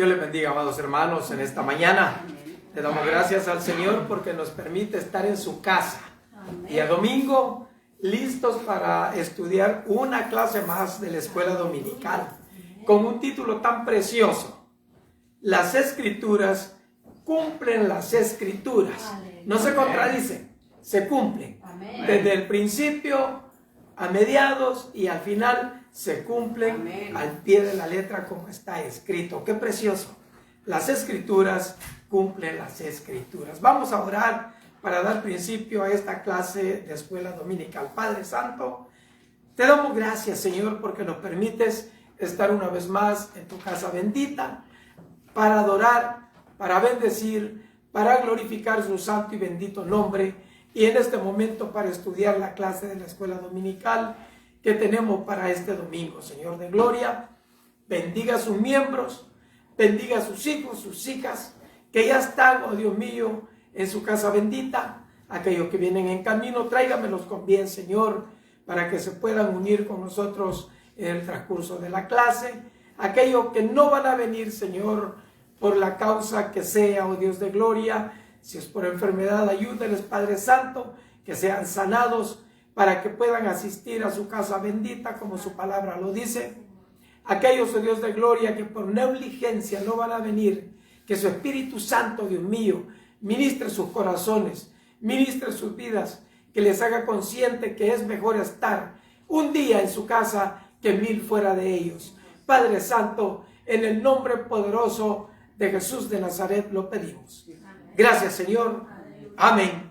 Dios les bendiga, amados hermanos, en esta mañana. Le damos gracias al Señor porque nos permite estar en su casa. Y el domingo, listos para estudiar una clase más de la escuela dominical, con un título tan precioso: Las Escrituras cumplen las Escrituras. No se contradicen, se cumplen. Desde el principio a mediados y al final se cumplen al pie de la letra como está escrito. ¡Qué precioso! Las Escrituras cumplen las Escrituras. Vamos a orar para dar principio a esta clase de escuela dominical. Padre Santo, te damos gracias, Señor, porque nos permites estar una vez más en tu casa bendita para adorar, para bendecir, para glorificar su santo y bendito nombre, y en este momento para estudiar la clase de la escuela dominical que tenemos para este domingo. Señor de gloria, bendiga a sus miembros, bendiga a sus hijos, sus hijas, que ya están, oh Dios mío, en su casa bendita. Aquellos que vienen en camino, tráigamelos con bien, Señor, para que se puedan unir con nosotros en el transcurso de la clase. Aquellos que no van a venir, Señor, por la causa que sea, oh Dios de gloria, si es por enfermedad, ayúdeles, Padre Santo, que sean sanados para que puedan asistir a su casa bendita, como su palabra lo dice. Aquellos, oh Dios de gloria, que por negligencia no van a venir, que su Espíritu Santo, Dios mío, ministre sus corazones, ministre sus vidas, que les haga consciente que es mejor estar un día en su casa que 1000 fuera de ellos. Padre Santo, en el nombre poderoso de Jesús de Nazaret lo pedimos. Gracias, Señor. Amén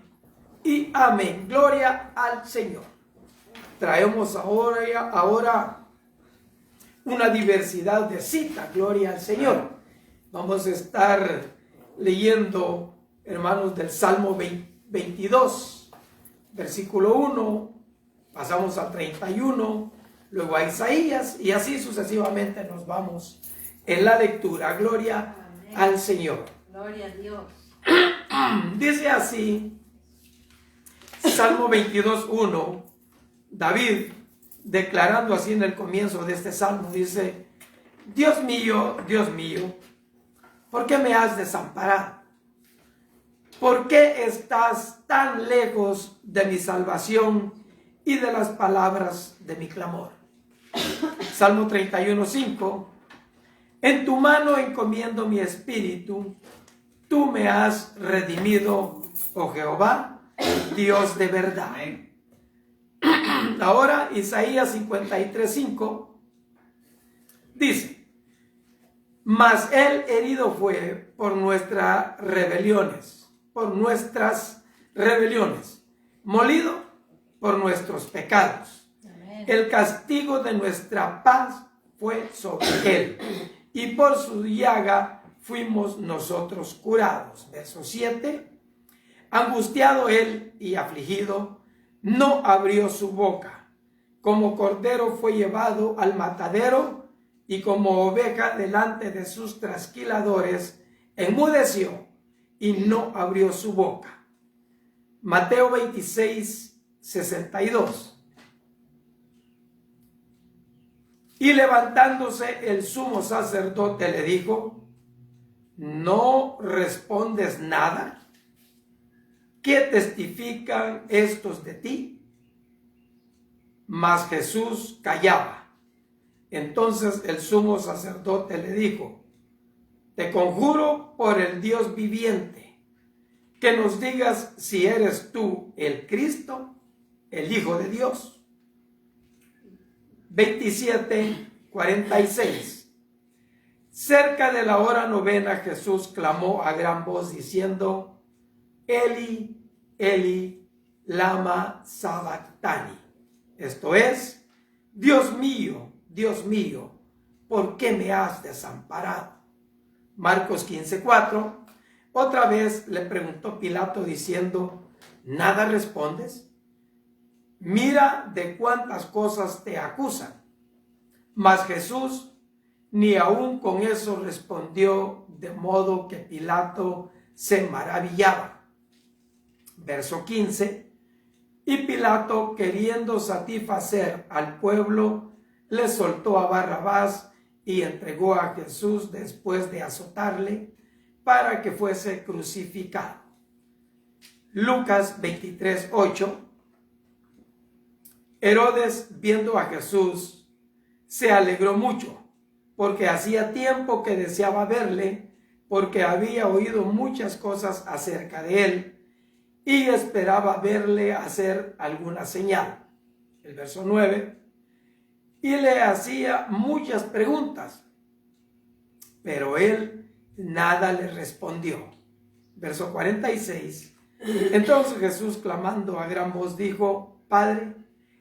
y amén. Gloria al Señor. Traemos ahora una diversidad de citas. Gloria al Señor. Vamos a estar leyendo, hermanos, del Salmo 22, versículo 1, pasamos al 31, luego a Isaías, y así sucesivamente nos vamos en la lectura. Gloria al Señor. Gloria a Dios. Dice así, Salmo 22:1, David, declarando así en el comienzo de este salmo, dice: Dios mío, ¿por qué me has desamparado? ¿Por qué estás tan lejos de mi salvación y de las palabras de mi clamor? Salmo 31:5, en tu mano encomiendo mi espíritu, tú me has redimido, oh Jehová, Dios de verdad. Ahora Isaías 53:5 dice: mas él herido fue por nuestras rebeliones, molido por nuestros pecados. Amén. El castigo de nuestra paz fue sobre él, y por su llaga fuimos nosotros curados. Verso 7, angustiado él y afligido, no abrió su boca. Como cordero fue llevado al matadero, y como oveja delante de sus trasquiladores, enmudeció y no abrió su boca. Mateo 26:62. Y levantándose el sumo sacerdote le dijo: ¿no respondes nada? ¿Qué testifican estos de ti? Mas Jesús callaba. Entonces el sumo sacerdote le dijo: te conjuro por el Dios viviente, que nos digas si eres tú el Cristo, el Hijo de Dios. 27:46. Cerca de la hora novena, Jesús clamó a gran voz diciendo: Eli, Eli, lama sabactani. Esto es: Dios mío, ¿por qué me has desamparado? Marcos 15:4. Otra vez le preguntó Pilato diciendo: ¿nada respondes? Mira de cuántas cosas te acusan. Mas Jesús ni aún con eso respondió, de modo que Pilato se maravillaba. Verso 15. Y Pilato, queriendo satisfacer al pueblo, le soltó a Barrabás y entregó a Jesús después de azotarle para que fuese crucificado. Lucas 23:8. Herodes, viendo a Jesús, se alegró mucho, porque hacía tiempo que deseaba verle, porque había oído muchas cosas acerca de él, y esperaba verle hacer alguna señal. El verso 9. Y le hacía muchas preguntas, pero él nada le respondió. Verso 46. Entonces Jesús, clamando a gran voz, dijo: Padre,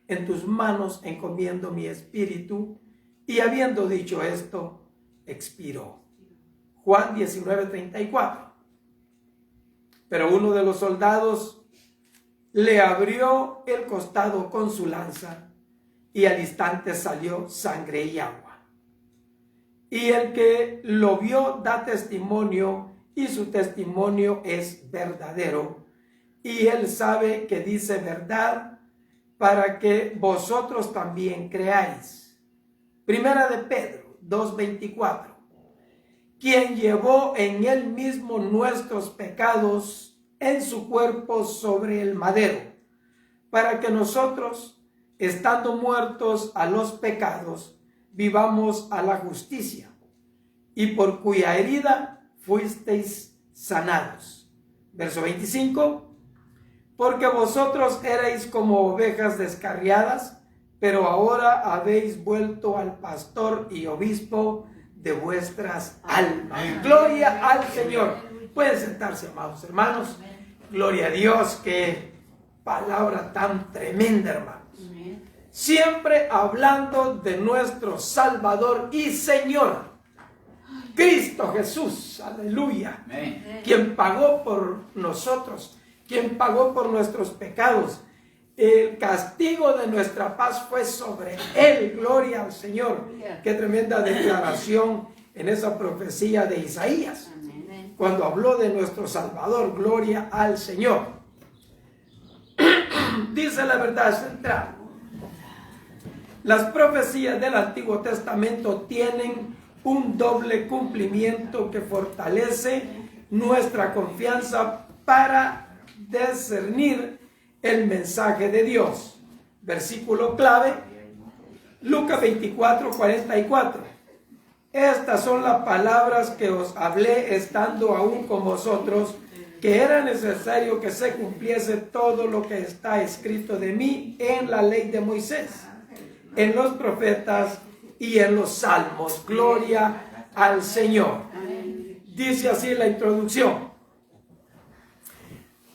en tus manos encomiendo mi espíritu. Y habiendo dicho esto, expiró. Juan 19:34. Pero uno de los soldados le abrió el costado con su lanza, y al instante salió sangre y agua. Y el que lo vio da testimonio, y su testimonio es verdadero, y él sabe que dice verdad, para que vosotros también creáis. Primera de Pedro 2:24. Quien llevó en él mismo nuestros pecados en su cuerpo sobre el madero, para que nosotros, estando muertos a los pecados, vivamos a la justicia, y por cuya herida fuisteis sanados. Verso 25. Porque vosotros erais como ovejas descarriadas, pero ahora habéis vuelto al pastor y obispo de vuestras almas. Gloria al Señor. Pueden sentarse, amados hermanos. Gloria a Dios. Qué palabra tan tremenda, hermanos. Siempre hablando de nuestro Salvador y Señor, Cristo Jesús. Aleluya. Quien pagó por nosotros, quien pagó por nuestros pecados. El castigo de nuestra paz fue sobre él. Gloria al Señor. Qué tremenda declaración en esa profecía de Isaías, cuando habló de nuestro Salvador. Gloria al Señor. Dice la verdad central: las profecías del Antiguo Testamento tienen un doble cumplimiento que fortalece nuestra confianza para discernir el mensaje de Dios. Versículo clave, Lucas 24:44. Estas son las palabras que os hablé estando aún con vosotros, que era necesario que se cumpliese todo lo que está escrito de mí en la ley de Moisés, en los profetas y en los salmos. Gloria al Señor. Dice así la introducción.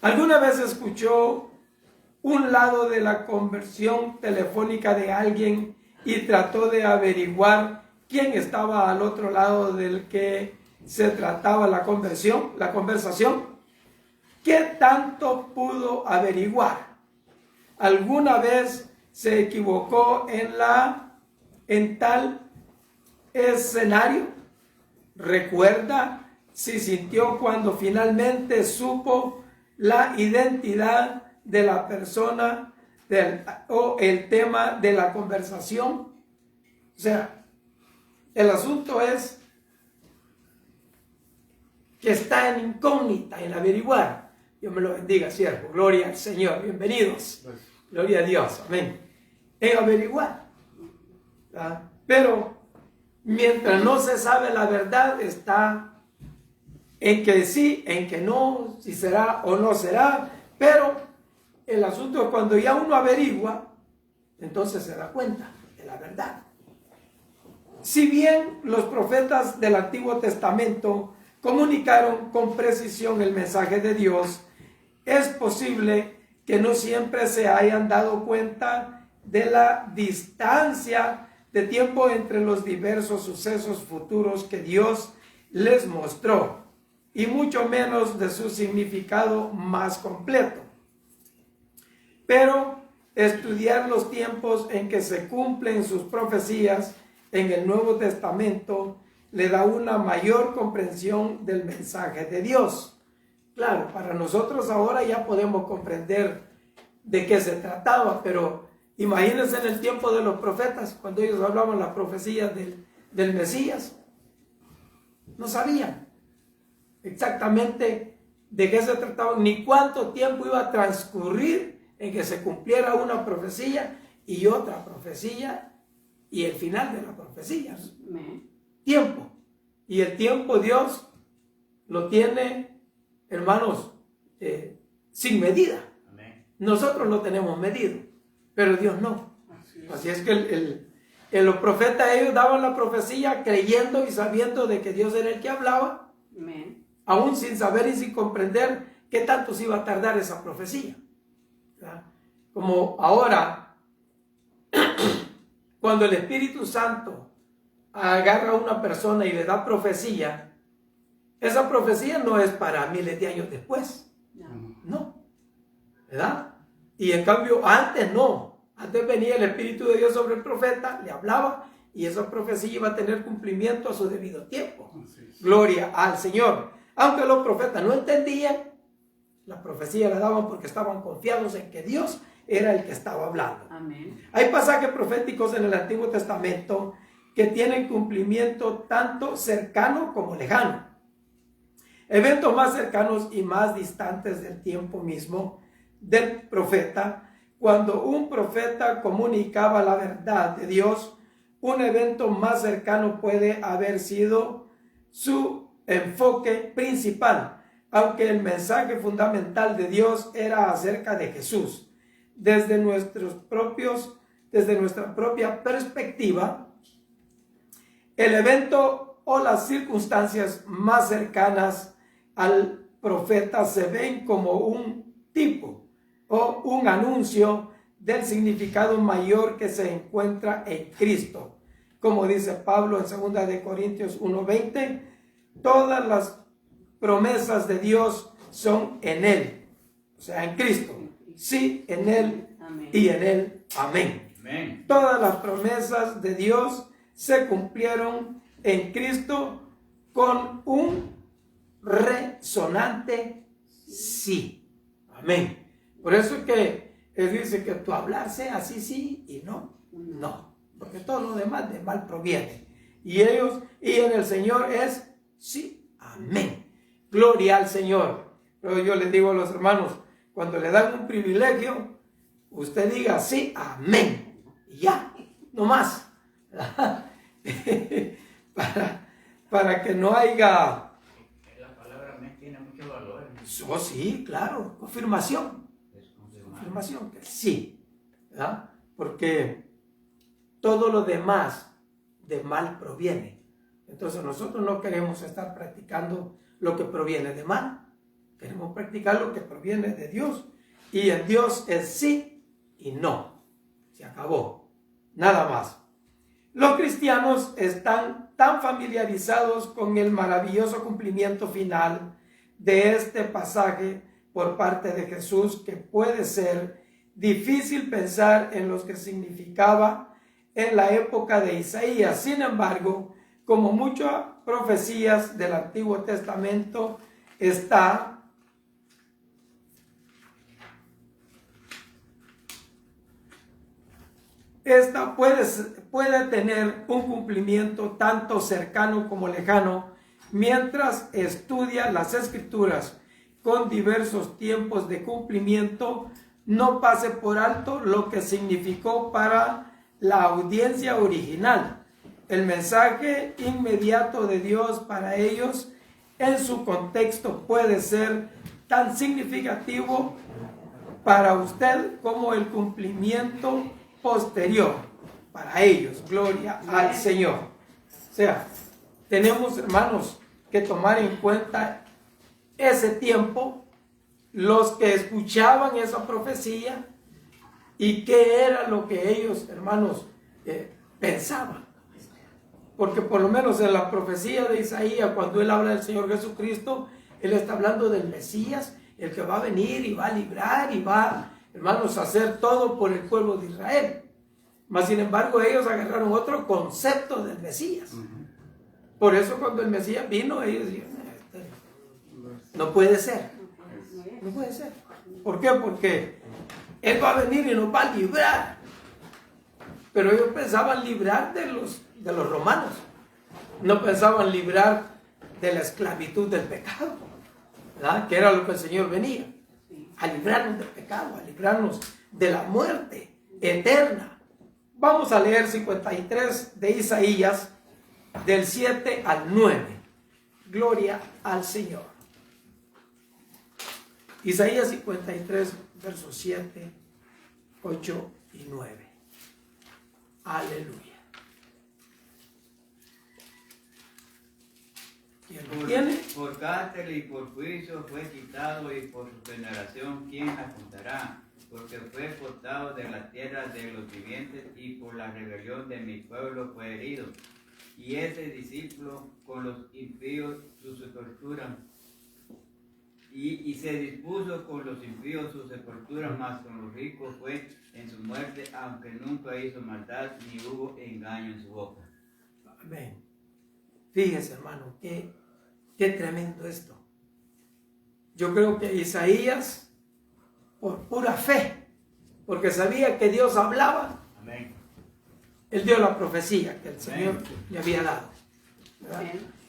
¿Alguna vez escuchó un lado de la conversión telefónica de alguien y trató de averiguar quién estaba al otro lado del que se trataba la conversación? ¿Qué tanto pudo averiguar? ¿Alguna vez se equivocó en tal escenario? ¿Recuerda si sintió cuando finalmente supo la identidad de la persona o el tema de la conversación? O sea, el asunto es que está en incógnita, en averiguar. Dios me lo bendiga, siervo. Gloria al Señor. Bienvenidos. Gloria a Dios. Amén. En averiguar. ¿Ah? Pero mientras no se sabe la verdad, está en que sí, en que no, si será o no será. Pero el asunto es cuando ya uno averigua, entonces se da cuenta de la verdad. Si bien los profetas del Antiguo Testamento comunicaron con precisión el mensaje de Dios, es posible que no siempre se hayan dado cuenta de la distancia de tiempo entre los diversos sucesos futuros que Dios les mostró, y mucho menos de su significado más completo. Pero estudiar los tiempos en que se cumplen sus profecías en el Nuevo Testamento le da una mayor comprensión del mensaje de Dios. Claro, para nosotros ahora ya podemos comprender de qué se trataba, pero imagínense en el tiempo de los profetas, cuando ellos hablaban las profecías del Mesías. No sabían exactamente de qué se trataba, ni cuánto tiempo iba a transcurrir en que se cumpliera una profecía y otra profecía y el final de la profecía. Tiempo. Y el tiempo Dios lo tiene, hermanos, sin medida. Amén. Nosotros lo tenemos medido, pero Dios no. Así es que los profetas, ellos daban la profecía creyendo y sabiendo de que Dios era el que hablaba, amén, aún sin saber y sin comprender qué tanto se iba a tardar esa profecía. ¿Verdad? Como ahora, cuando el Espíritu Santo agarra a una persona y le da profecía, esa profecía no es para miles de años después. No. ¿Verdad? Y en cambio, antes no. Antes venía el Espíritu de Dios sobre el profeta, le hablaba y esa profecía iba a tener cumplimiento a su debido tiempo. Gloria al Señor. Aunque los profetas no entendían, la profecía la daban porque estaban confiados en que Dios era el que estaba hablando. Amén. Hay pasajes proféticos en el Antiguo Testamento que tienen cumplimiento tanto cercano como lejano. Eventos más cercanos y más distantes del tiempo mismo del profeta. Cuando un profeta comunicaba la verdad de Dios, un evento más cercano puede haber sido su enfoque principal, aunque el mensaje fundamental de Dios era acerca de Jesús. Desde nuestra propia perspectiva, el evento o las circunstancias más cercanas al profeta se ven como un tipo o un anuncio del significado mayor que se encuentra en Cristo. Como dice Pablo en 2 de Corintios 1:20, todas las promesas de Dios son en Él, o sea, en Cristo. Sí, en Él, amén, y en Él, amén. Amén. Todas las promesas de Dios se cumplieron en Cristo con un resonante sí. Amén. Por eso es que Él dice que tu hablar sea así sí y no, no. Porque todo lo demás de mal proviene. Y en el Señor es sí, amén. Gloria al Señor. Pero yo les digo a los hermanos, cuando le dan un privilegio, usted diga sí, amén. Y ya, no más. para que no haya... La palabra amén tiene mucho valor. Oh, sí, claro, confirmación. Confirmación que sí, ¿verdad? Porque todo lo demás de mal proviene. Entonces nosotros no queremos estar practicando lo que proviene de mal. Queremos practicar lo que proviene de Dios. Y en Dios es sí y no. Se acabó. Nada más. Los cristianos están tan familiarizados con el maravilloso cumplimiento final de este pasaje por parte de Jesús que puede ser difícil pensar en lo que significaba en la época de Isaías. Sin embargo, como muchas profecías del Antiguo Testamento, esta puede tener un cumplimiento tanto cercano como lejano mientras estudia las Escrituras con diversos tiempos de cumplimiento. No pase por alto lo que significó para la audiencia original el mensaje inmediato de Dios para ellos. En su contexto puede ser tan significativo para usted como el cumplimiento posterior para ellos. Gloria al Señor. O sea, tenemos, hermanos, que tomar en cuenta ese tiempo, los que escuchaban esa profecía y qué era lo que ellos, hermanos, pensaban. Porque por lo menos en la profecía de Isaías, cuando él habla del Señor Jesucristo, él está hablando del Mesías, el que va a venir y va a librar y va, hermanos, a hacer todo por el pueblo de Israel. Mas sin embargo ellos agarraron otro concepto del Mesías. Por eso cuando el Mesías vino, ellos dijeron, no puede ser. No puede ser. ¿Por qué? Porque Él va a venir y nos va a librar. Pero ellos pensaban librar de los romanos. no pensaban librar de la esclavitud del pecado, ¿verdad? Que era lo que el Señor venía, a librarnos del pecado, a librarnos de la muerte eterna. Vamos a leer 53 de Isaías, del 7 al 9. Gloria al Señor. Isaías 53, versos 7, 8 y 9. Aleluya. ¿Quién lo tiene? Por cárcel y por juicio fue quitado, y por su generación, ¿quién la contará? Porque fue cortado de la tierra de los vivientes, y por la rebelión de mi pueblo fue herido. Y ese discípulo con los impíos su sepultura. Y se dispuso con los impíos su sepultura, mas con los ricos fue en su muerte, aunque nunca hizo maldad ni hubo engaño en su boca. Amén. Fíjese, hermano, qué tremendo esto. Yo creo que Isaías, por pura fe, porque sabía que Dios hablaba, Amén. él dio la profecía que el Señor le había dado, ¿verdad?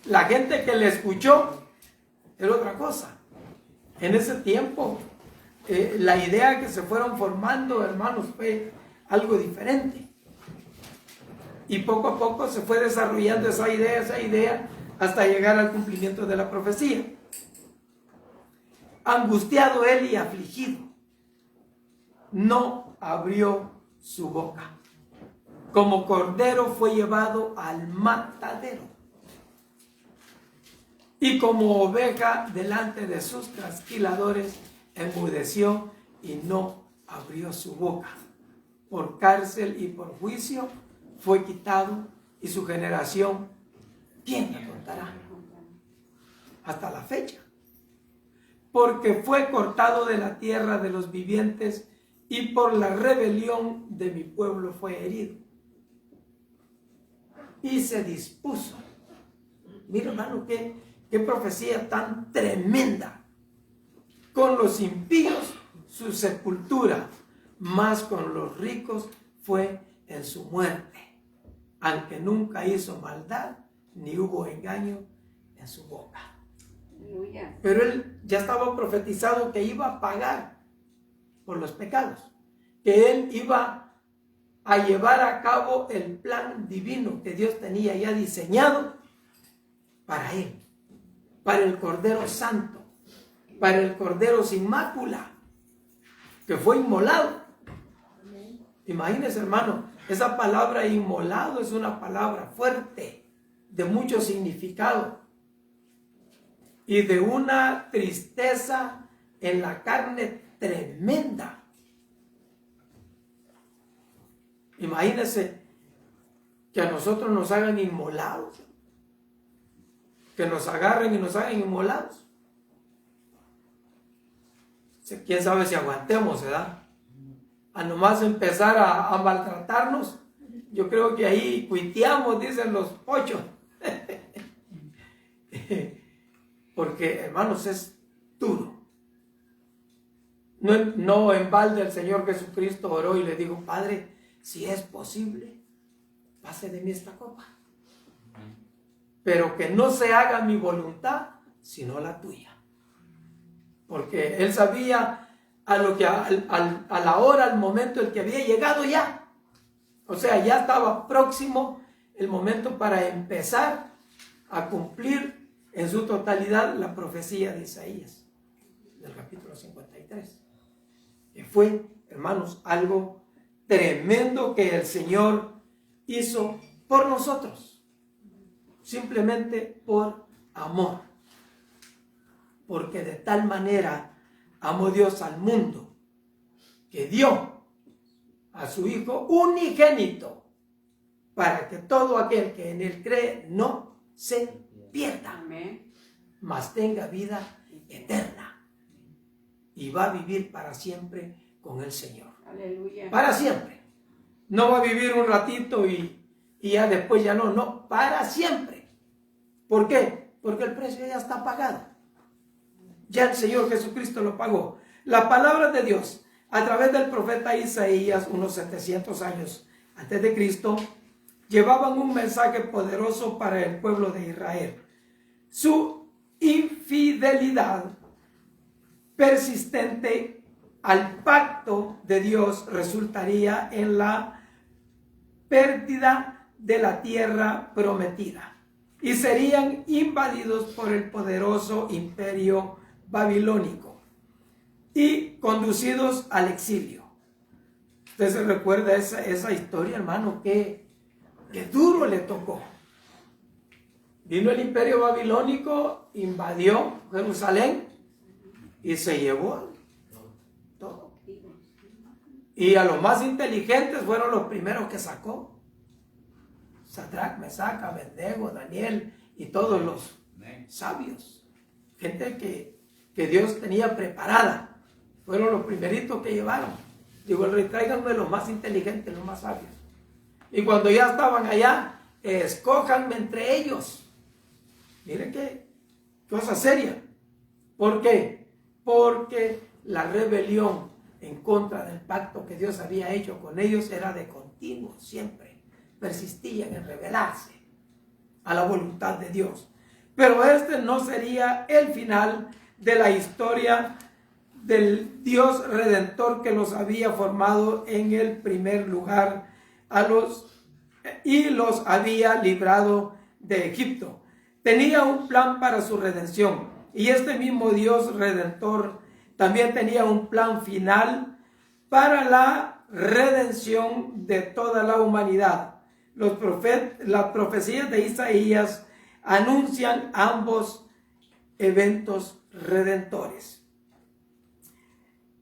La gente que le escuchó era otra cosa. En ese tiempo, la idea que se fueron formando, hermanos, fue algo diferente. Y poco a poco se fue desarrollando esa idea, hasta llegar al cumplimiento de la profecía. Angustiado él y afligido, no abrió su boca. Como cordero fue llevado al matadero, y como oveja delante de sus trasquiladores, enmudeció y no abrió su boca. Por cárcel y por juicio fue quitado, y su generación, ¿quién la contará? Hasta la fecha. Porque fue cortado de la tierra de los vivientes, y por la rebelión de mi pueblo fue herido. Y se dispuso. Mira, hermano, qué profecía tan tremenda. Con los impíos su sepultura, mas con los ricos fue en su muerte, aunque nunca hizo maldad ni hubo engaño en su boca. Pero él ya estaba profetizado que iba a pagar por los pecados, que él iba a llevar a cabo el plan divino que Dios tenía ya diseñado para él, para el Cordero Santo, para el Cordero sin mácula, que fue inmolado. Imagínense, hermano, esa palabra inmolado es una palabra fuerte, de mucho significado, y de una tristeza en la carne tremenda. Imagínense que a nosotros nos hagan inmolados, que nos agarren y nos hagan inmolados. Quién sabe si aguantemos, ¿verdad? A nomás empezar a maltratarnos, yo creo que ahí cuiteamos, dicen los pochos. Porque, hermanos, es duro. No en balde el Señor Jesucristo oró y le dijo: Padre, si es posible, pase de mí esta copa, pero que no se haga mi voluntad, sino la tuya. Porque él sabía a la hora, al momento en que había llegado ya. O sea, ya estaba próximo el momento para empezar a cumplir en su totalidad la profecía de Isaías, del capítulo 53. Que fue, hermanos, algo tremendo que el Señor hizo por nosotros. Simplemente por amor. Porque de tal manera amó Dios al mundo, que dio a su Hijo unigénito, para que todo aquel que en él cree no se pierda, mas tenga vida eterna, y va a vivir para siempre con el Señor. Aleluya. Para siempre. No va a vivir un ratito y ya después ya no, para siempre. ¿Por qué? Porque el precio ya está pagado. Ya el Señor Jesucristo lo pagó. La palabra de Dios, a través del profeta Isaías, unos 700 años antes de Cristo, llevaban un mensaje poderoso para el pueblo de Israel. Su infidelidad persistente al pacto de Dios resultaría en la pérdida de la tierra prometida y serían invadidos por el poderoso imperio babilónico y conducidos al exilio. Usted se recuerda esa historia, hermano, que duro le tocó. Vino el imperio babilónico, invadió Jerusalén y se llevó todo. Y a los más inteligentes fueron los primeros que sacó. Sadrach, Mesach, Abednego, Daniel y todos los sabios. Gente que Dios tenía preparada. Fueron los primeritos que llevaron. Digo, el rey, tráiganme los más inteligentes, los más sabios. Y cuando ya estaban allá, escójanme entre ellos. Miren qué cosa seria. ¿Por qué? Porque la rebelión en contra del pacto que Dios había hecho con ellos era de continuo, siempre. Persistían en rebelarse a la voluntad de Dios. Pero este no sería el final de la historia del Dios Redentor que los había formado en el primer lugar y los había librado de Egipto. Tenía un plan para su redención y este mismo Dios Redentor también tenía un plan final para la redención de toda la humanidad. Las profecías de Isaías anuncian ambos eventos redentores.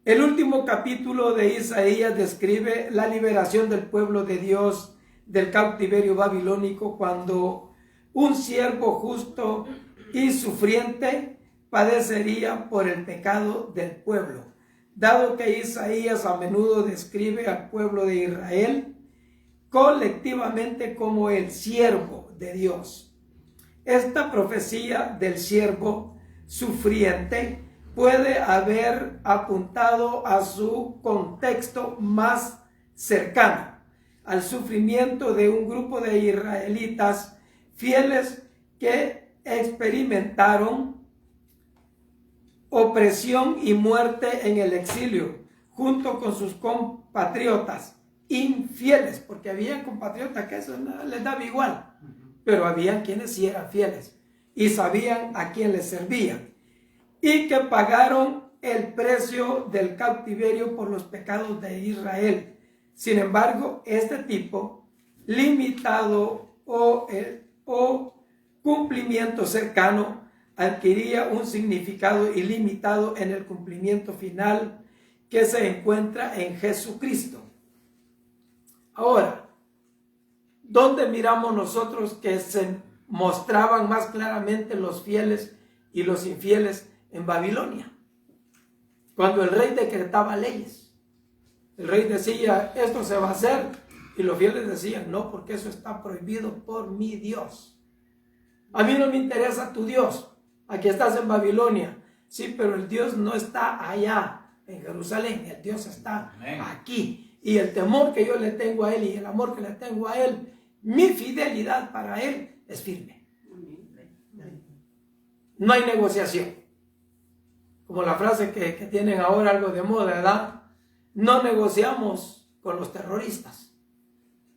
El último capítulo de Isaías describe la liberación del pueblo de Dios del cautiverio babilónico cuando un siervo justo y sufriente padecería por el pecado del pueblo. Dado que Isaías a menudo describe al pueblo de Israel colectivamente como el siervo de Dios. Esta profecía del siervo sufriente puede haber apuntado a su contexto más cercano, al sufrimiento de un grupo de israelitas fieles que experimentaron opresión y muerte en el exilio, junto con sus compatriotas infieles, porque había compatriotas que eso no les daba igual, pero habían quienes sí eran fieles y sabían a quién les servían, y que pagaron el precio del cautiverio por los pecados de Israel. Sin embargo, este tipo limitado o cumplimiento cercano adquiría un significado ilimitado en el cumplimiento final que se encuentra en Jesucristo. Ahora, ¿dónde miramos nosotros que se mostraban más claramente los fieles y los infieles? En Babilonia, cuando el rey decretaba leyes. El rey decía, esto se va a hacer, y los fieles decían, no, porque eso está prohibido por mi Dios. A mí no me interesa tu Dios, aquí estás en Babilonia. Sí, pero el Dios no está allá en Jerusalén, el Dios está aquí. Y el temor que yo le tengo a Él y el amor que le tengo a Él, mi fidelidad para Él es firme. No hay negociación. Como la frase que tienen ahora algo de moda, ¿verdad? No negociamos con los terroristas.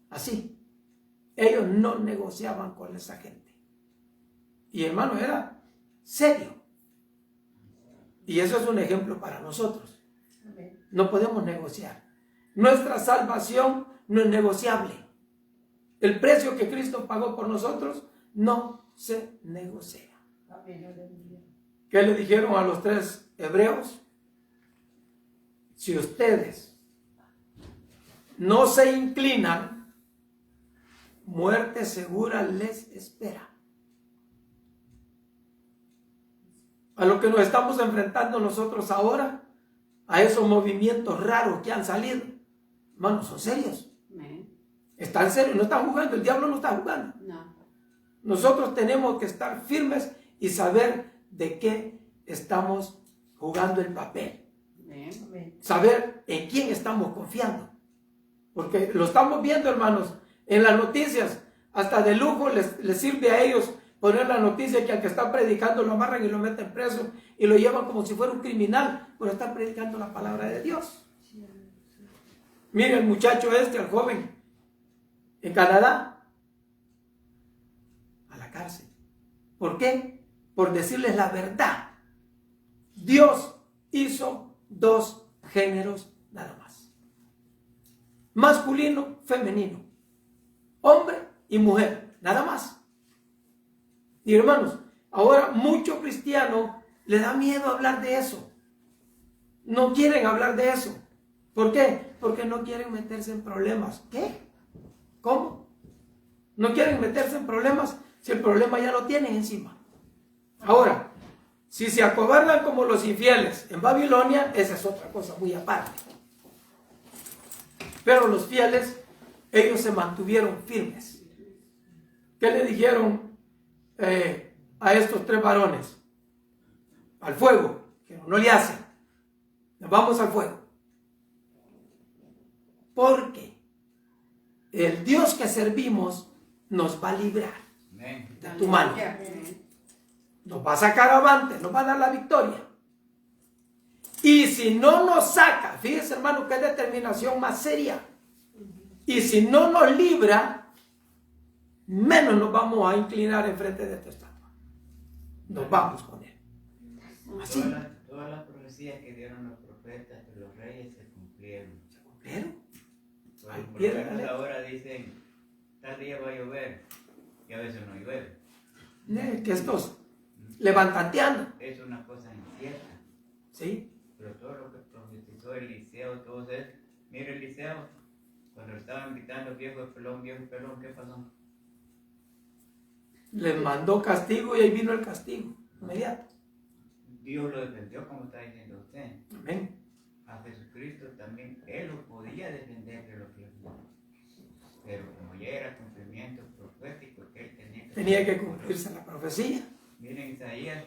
Así. Ellos no negociaban con esa gente. Y hermano, era serio. Y eso es un ejemplo para nosotros. No podemos negociar. Nuestra salvación no es negociable. El precio que Cristo pagó por nosotros no se negocia. ¿Qué le dijeron a los 3 hebreos? Si ustedes no se inclinan, muerte segura les espera. A lo que nos estamos enfrentando nosotros ahora, a esos movimientos raros que han salido, hermanos, son serios. Están serios, no están jugando, el diablo no está jugando. No. Nosotros tenemos que estar firmes y saber de qué estamos jugando el papel. Saber en quién estamos confiando. Porque lo estamos viendo, hermanos, En las noticias, hasta de lujo les sirve a ellos poner la noticia que al que está predicando lo amarran y lo meten preso y lo llevan como si fuera un criminal por estar predicando la palabra de Dios. Mire el muchacho el joven, en Canadá, a la cárcel. ¿Por qué? Por decirles la verdad. Dios hizo 2 géneros nada más. Masculino, femenino. Hombre y mujer, nada más. Y hermanos, ahora muchos cristianos les da miedo hablar de eso. No quieren hablar de eso. ¿Por qué? Porque no quieren meterse en problemas. ¿Qué? ¿Cómo? No quieren meterse en problemas si el problema ya lo tienen encima. Ahora, si se acobardan como los infieles en Babilonia, esa es otra cosa muy aparte. Pero los fieles, ellos se mantuvieron firmes. ¿Qué le dijeron a estos 3 varones? Al fuego, que no le hacen. Vamos al fuego. Porque el Dios que servimos nos va a librar de tu mano. Nos va a sacar avante, nos va a dar la victoria. Y si no nos saca, fíjese hermano, qué determinación más seria. Y si no nos libra, menos nos vamos a inclinar en frente de esta estatua. Nos vamos con él. Así. Todas las profecías que dieron los profetas de los reyes se cumplieron. ¿Se cumplieron? Por ejemplo, ahora dicen, tal día va a llover, y a veces no llueve. Que estos levantanteando. Es una cosa incierta. ¿Sí? Pero todo lo que profetizó Eliseo, todo eso, mire Eliseo, cuando le estaban gritando viejo pelón, ¿qué pasó? Les mandó castigo y ahí vino el castigo, inmediato. Dios lo defendió, como está diciendo usted. Amén. A Jesucristo también, Él lo podía defender de lo que hacía. Pero como ya era cumplimiento profético, Él tenía que cumplirse la profecía. Miren Isaías,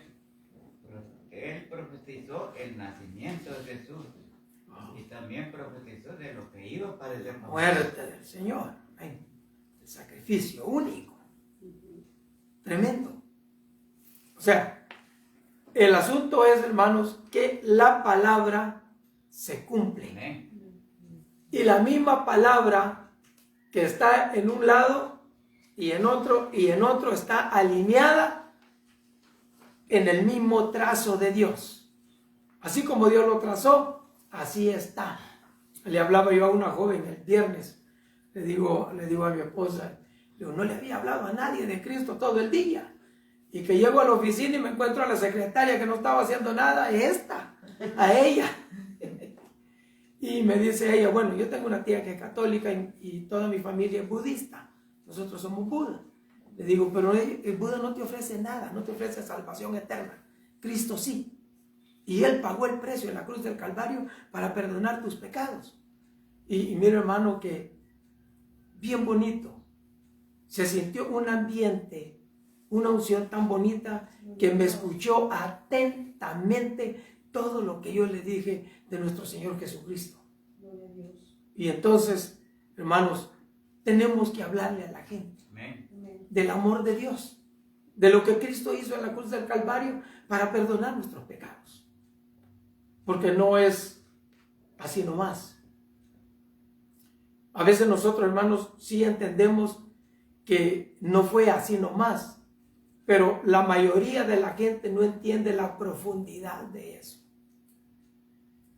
Él profetizó el nacimiento de Jesús. Y también profetizó de lo que iba a padecer. La muerte del Señor. Amén. El sacrificio único. Tremendo. O sea, el asunto es, hermanos, que la palabra se cumple. Amén. Y la misma palabra que está en un lado y en otro está alineada en el mismo trazo de Dios. Así como Dios lo trazó, así está. Le hablaba yo a una joven el viernes. Le digo a mi esposa, no le había hablado a nadie de Cristo todo el día. Y que llego a la oficina y me encuentro a la secretaria que no estaba haciendo nada, a ella. Y me dice ella, bueno, yo tengo una tía que es católica y toda mi familia es budista. Nosotros somos Buda. Le digo, pero el Buda no te ofrece nada, no te ofrece salvación eterna. Cristo sí. Y Él pagó el precio en la cruz del Calvario para perdonar tus pecados. Y mira, hermano, que bien bonito. Se sintió un ambiente, una unción tan bonita que me escuchó atentamente todo lo que yo le dije de nuestro Señor Jesucristo. Y entonces, hermanos, tenemos que hablarle a la gente del amor de Dios, de lo que Cristo hizo en la cruz del Calvario para perdonar nuestros pecados. Porque no es así nomás. A veces nosotros, hermanos, sí entendemos que no fue así nomás, pero la mayoría de la gente no entiende la profundidad de eso.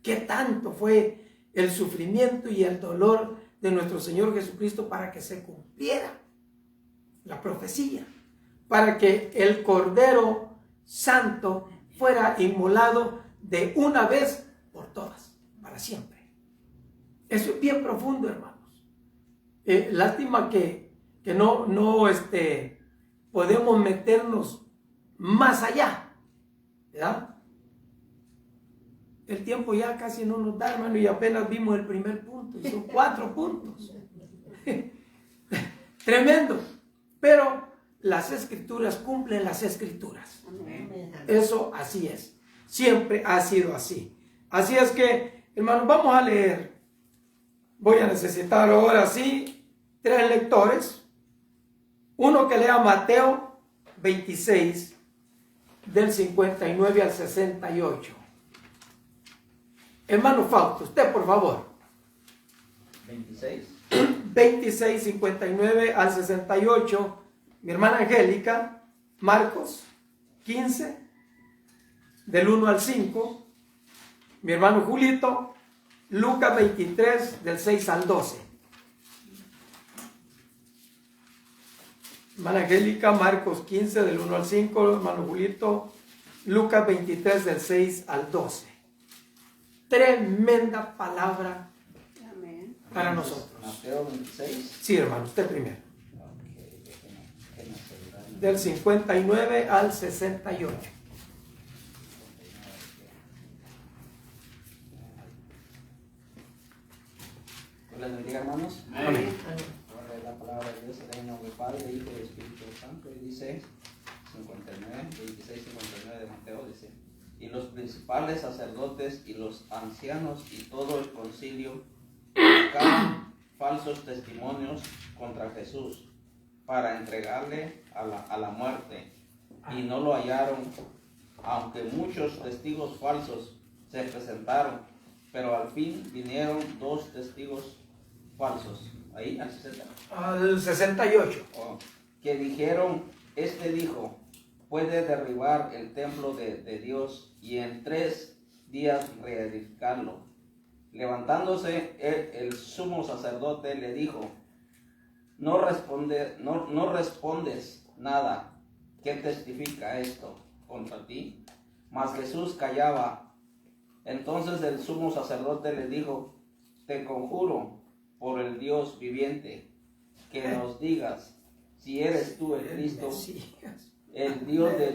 ¿Qué tanto fue el sufrimiento y el dolor de nuestro Señor Jesucristo para que se cumpliera la profecía? Para que el Cordero Santo fuera inmolado de una vez por todas, para siempre. Eso es bien profundo, hermanos. Lástima que no podemos meternos más allá, ¿verdad? El tiempo ya casi no nos da, hermano, y apenas vimos el primer punto, y son 4 puntos. Tremendo. Pero las Escrituras cumplen las Escrituras. Amén. Eso así es. Siempre ha sido así. Así es que, hermano, vamos a leer. Voy a necesitar ahora sí 3 lectores. Uno que lea Mateo 26, del 59 al 68. Hermano Fausto, usted por favor. 26, 59 al 68. Mi hermana Angélica, Marcos 15, del 1 al 5. Mi hermano Julito, Lucas 23, del 6 al 12. Hermana Angélica, Marcos 15, del 1 al 5. Hermano Julito, Lucas 23, del 6 al 12. Tremenda palabra para nosotros. Mateo 26. Sí, hermano, usted primero. Del 59 al 68. Dios les bendiga, hermanos. Amén. Ahora la palabra de Dios en el nombre del Padre, Hijo y Espíritu Santo. Y dice 59 de Mateo, dice: y los principales sacerdotes y los ancianos y todo el concilio buscaban falsos testimonios contra Jesús para entregarle a la muerte, y no lo hallaron, aunque muchos testigos falsos se presentaron, pero al fin vinieron 2 testigos falsos, ahí al 60. Al 68. Que dijeron: este dijo, puede derribar el templo de Dios y en 3 días reedificarlo. Levantándose el sumo sacerdote le dijo: no respondes nada. ¿Qué testifica esto contra ti? Mas Jesús callaba. Entonces el sumo sacerdote le dijo: te conjuro por el Dios viviente, que nos digas si eres tú el Cristo, el Dios de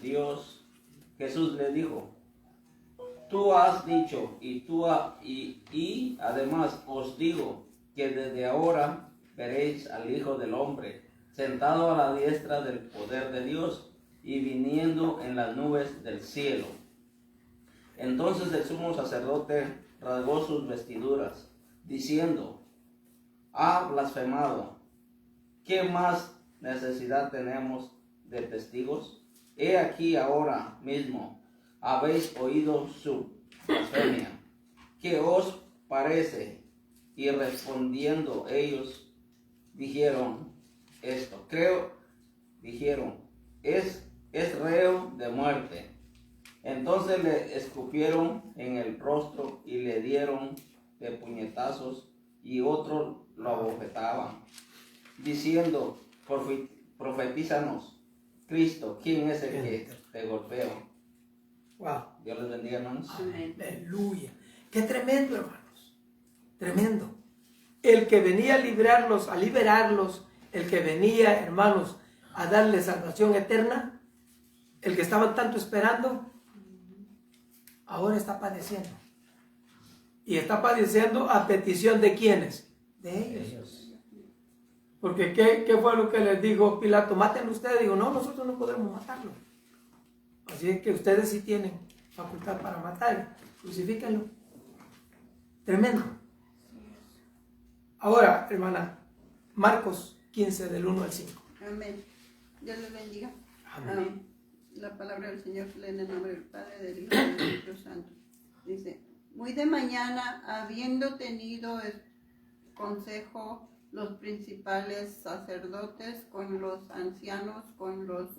Dios. Jesús le dijo: tú has dicho, y además os digo que desde ahora veréis al Hijo del Hombre sentado a la diestra del poder de Dios y viniendo en las nubes del cielo. Entonces el sumo sacerdote rasgó sus vestiduras, diciendo: ha blasfemado. ¿Qué más necesidad tenemos de testigos? He aquí ahora mismo habéis oído su blasfemia. ¿Qué os parece? Y respondiendo ellos dijeron esto: dijeron, es reo de muerte. Entonces le escupieron en el rostro y le dieron de puñetazos, y otros lo abofetaban, diciendo: profetízanos, Cristo, ¿quién es el que te golpeó? Wow. Dios les bendiga, hermanos. Aleluya. Qué tremendo, hermanos. Tremendo. El que venía a liberarlos, el que venía, hermanos, a darles salvación eterna, el que estaban tanto esperando, ahora está padeciendo. Y está padeciendo a petición de ¿quiénes? De ellos. Porque ¿qué fue lo que les dijo Pilato? Mátenlo ustedes. Digo, no, nosotros no podremos matarlo. Así es que ustedes sí tienen facultad para matar. Crucifíquenlo. Tremendo. Ahora, hermana, Marcos 15, del 1 al 5. Amén. Dios les bendiga. Amén. La palabra del Señor se lee en el nombre del Padre, del Hijo y del Espíritu Santo. Dice: muy de mañana, habiendo tenido consejo los principales sacerdotes con los ancianos, con los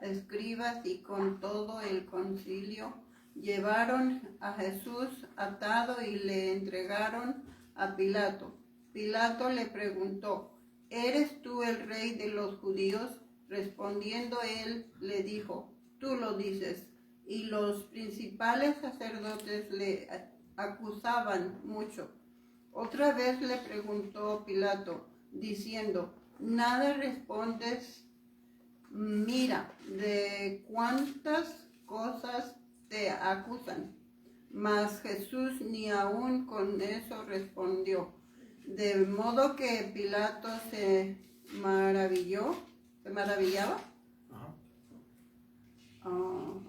escribas y con todo el concilio, llevaron a Jesús atado y le entregaron a Pilato. Pilato le preguntó: ¿eres tú el rey de los judíos? Respondiendo él, le dijo: tú lo dices. Y los principales sacerdotes le acusaban mucho. Otra vez le preguntó Pilato, diciendo: ¿nada respondes? Mira, ¿de cuántas cosas te acusan? Mas Jesús ni aun con eso respondió. De modo que Pilato se maravillaba.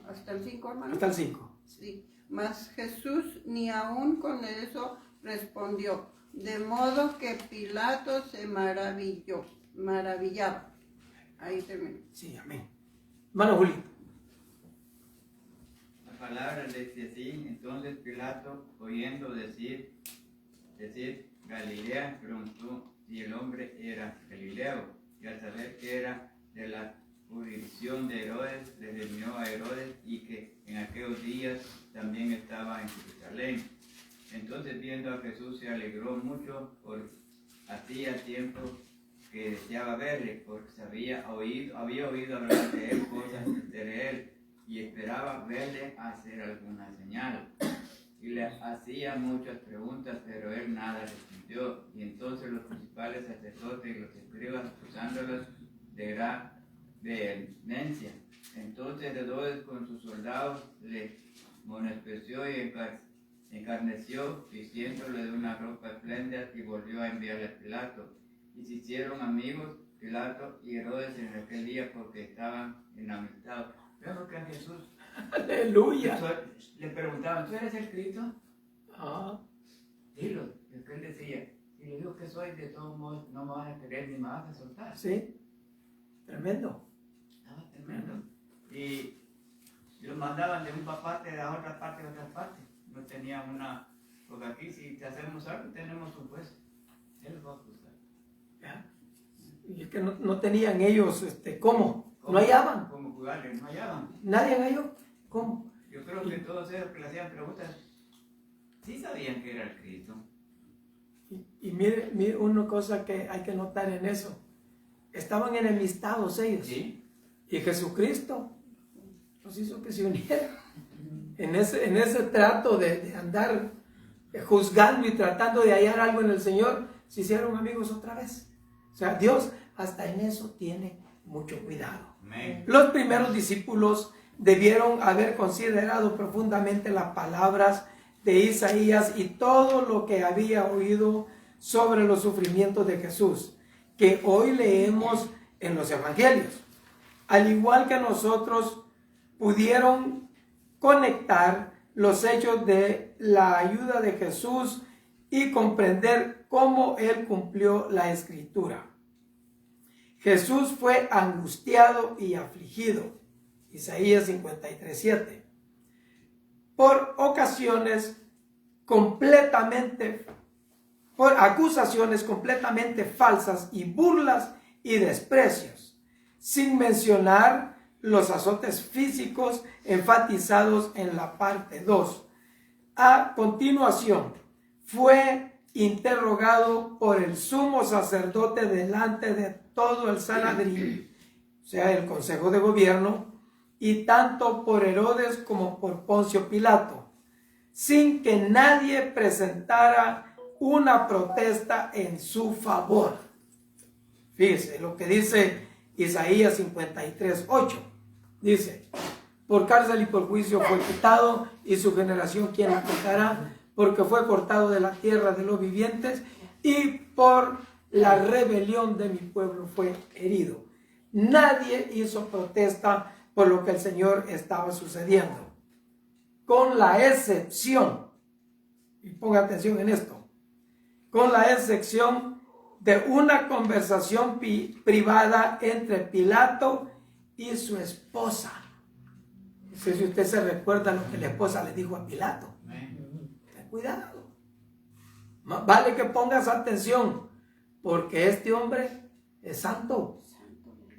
Hasta el 5, hermano. Hasta el 5. Sí. Mas Jesús ni aun con eso respondió. De modo que Pilato se maravillaba. Ahí termina. Sí, amén. Hermano Julito. La palabra dice así: entonces Pilato, oyendo decir Galilea, preguntó si el hombre era galileo, y al saber que era de la jurisdicción de Herodes, le redimió a Herodes, y que en aquellos días también estaba en Jerusalén. Entonces, viendo a Jesús, se alegró mucho, porque hacía tiempo que deseaba verle, porque había oído hablar de él, cosas de él, y esperaba verle hacer alguna señal. Y le hacía muchas preguntas, pero él nada respondió. Y entonces los principales sacerdotes y los escribas, acusándolos de gran vehemencia. Entonces Herodes con sus soldados le menospreció y encarneció, vistiéndole de una ropa espléndida, y volvió a enviarle a Pilato. Y se hicieron amigos Pilato y Herodes en aquel día, porque estaban enamestados. Vemos que a Jesús Aleluya. le preguntaban: ¿tú eres el Cristo? Ah, Dilo. Y él decía: si le digo que soy, de todos modos no me vas a querer ni me vas a soltar. sí. Tremendo. Estaba tremendo. Y los mandaban de una parte a otra parte, No tenían una, porque aquí si te hacemos algo tenemos un juez. Él los va a acusar. ¿Ya? Y es que no tenían ellos, ¿cómo? No hallaban. ¿Cómo jugarle? No hallaban. Nadie halló. ¿Cómo? Yo creo que todos ellos que le hacían preguntas, sí sabían que era el Cristo. Y mire una cosa que hay que notar en eso. Estaban enemistados ellos. ¿Sí? Y Jesucristo los hizo que se unieran. En ese trato de andar juzgando y tratando de hallar algo en el Señor, se hicieron amigos otra vez. O sea, Dios hasta en eso tiene mucho cuidado. Amén. Los primeros discípulos debieron haber considerado profundamente las palabras de Isaías y todo lo que había oído sobre los sufrimientos de Jesús, que hoy leemos en los evangelios. Al igual que nosotros, pudieron conectar los hechos de la ayuda de Jesús y comprender cómo Él cumplió la Escritura. Jesús fue angustiado y afligido, Isaías 53:7, por acusaciones completamente falsas y burlas y desprecios, sin mencionar los azotes físicos enfatizados en la parte 2. A continuación, fue interrogado por el sumo sacerdote delante de todo el Sanedrín, o sea, el Consejo de Gobierno, y tanto por Herodes como por Poncio Pilato, sin que nadie presentara una protesta en su favor. Fíjese lo que dice Isaías 53:8. Dice: por cárcel y por juicio fue quitado, y su generación quién la contará, porque fue cortado de la tierra de los vivientes, y por la rebelión de mi pueblo fue herido. Nadie hizo protesta por lo que el Señor estaba sucediendo, con la excepción, y ponga atención en esto, con la excepción de una conversación privada entre Pilato y su esposa. No sé si usted se recuerda lo que la esposa le dijo a Pilato. Ten cuidado. Vale que pongas atención, porque este hombre es santo.